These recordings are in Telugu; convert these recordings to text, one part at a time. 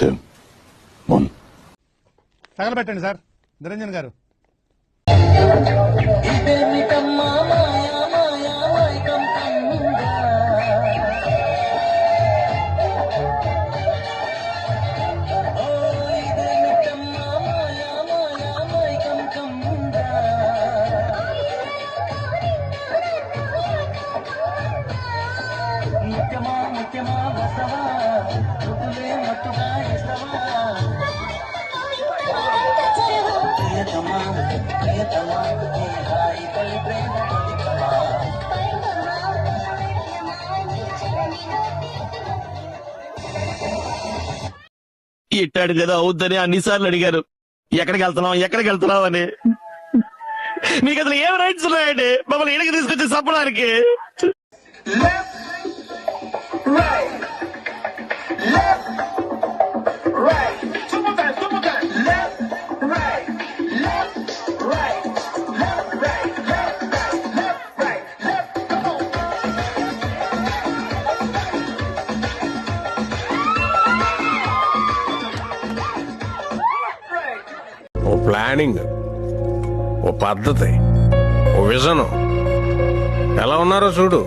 2, 1. తగలబెట్టండి సార్ నిరంజన్ గారు. ఇట్టాడు కదా అవుద్దని అన్నిసార్లు అడిగారు. ఎక్కడికి వెళ్తున్నావు అని. మీకు అసలు ఏం రైట్స్ ఉన్నాయండి మమ్మల్ని ఇడికి తీసుకొచ్చి చంపడానికి? ఓ ప్లానింగ్, ఓ పద్ధతి, ఓ విజను ఎలా ఉన్నారో చూడు.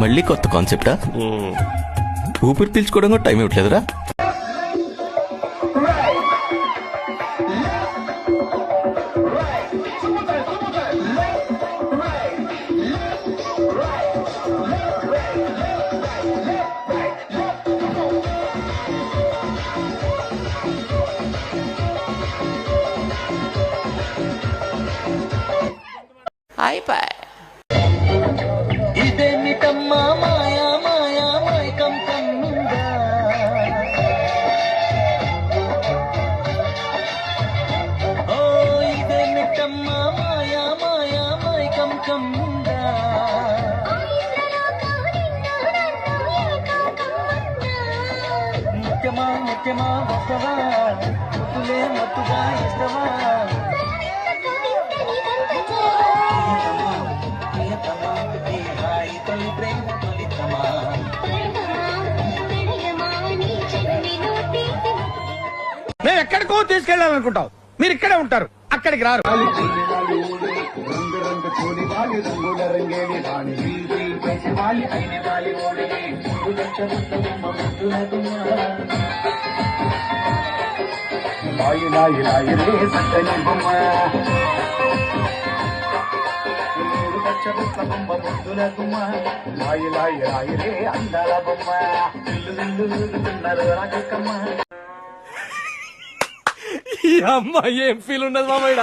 మళ్ళీ కొత్త కాన్సెప్టా? ఊపిరి పీల్చుకోవడం కూడా టైం ఇవ్వట్లేదురా. అయిపోయి మేము ఎక్కడికో తీసుకెళ్ళాలనుకుంటాం, మీరు ఇక్కడే ఉంటారు, అక్కడికి రారు. ఈ అమ్మాయి ఏం ఫీల్ ఉన్నది మామయ్య?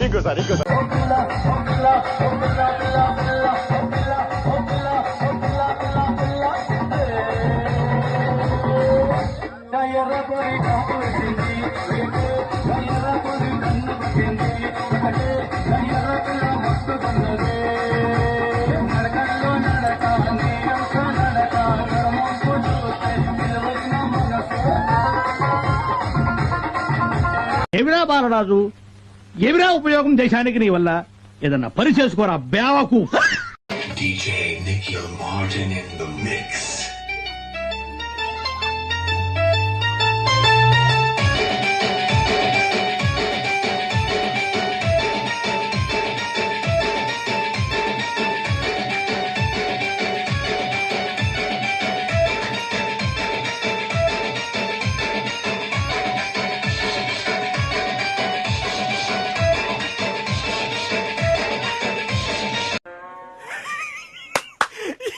ఇంకోసారి ఏమిరా బాలరాజు, ఏమిరా ఉపయోగం దేశానికి నీ వల్ల? ఏదన్నా పని చేసుకోరా బేవకు. DJ Nicky Martin in the mix.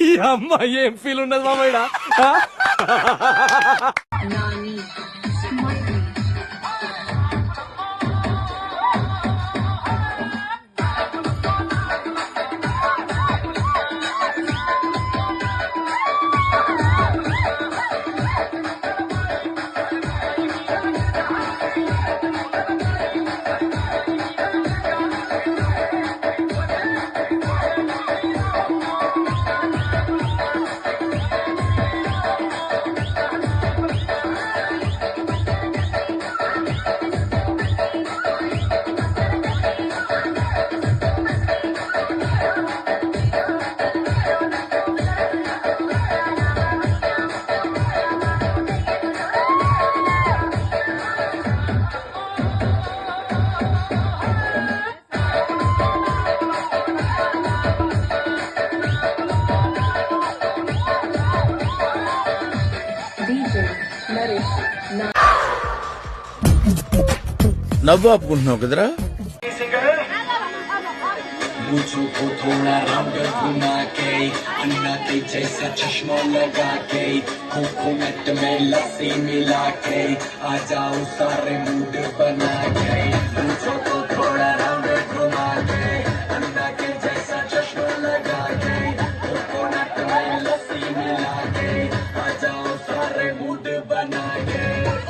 ఈ అమ్మాయి ఏం ఫీల్ ఉన్నది మామయ్య? నవ్వు ఆపుకుంటున్నావు కదరా? मुझको को थोड़ा राउंड घुमा के अन्ना के जैसा चश्मा लगा के कोकोनट में लस्सी मिला के आ जाओ सारे मूड बना के मुझको को थोड़ा राउंड घुमा के अन्ना के जैसा चश्मा लगा के कोकोनट में लस्सी मिला के आ जाओ सारे मूड बना के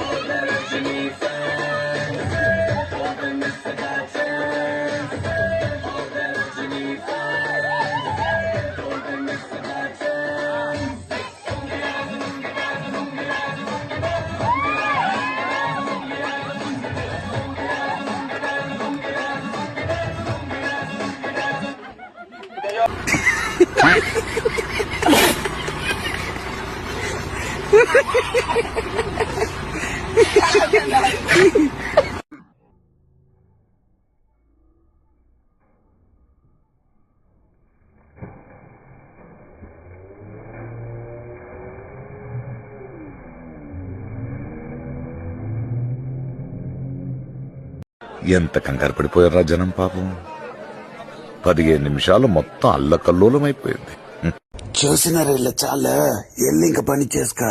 और रजनी फैंस और मिस्टर चैंस और रजनी फैंस और मिस्टर चैंस ఎంత కంగారు పడిపోయారా జనం పాపం. 15 నిమిషాలు మొత్తం అల్లకల్లోలమైపోయింది. చూసిన రేళ్ళ చాలు ఎల్లి ఇంక పని చేసుక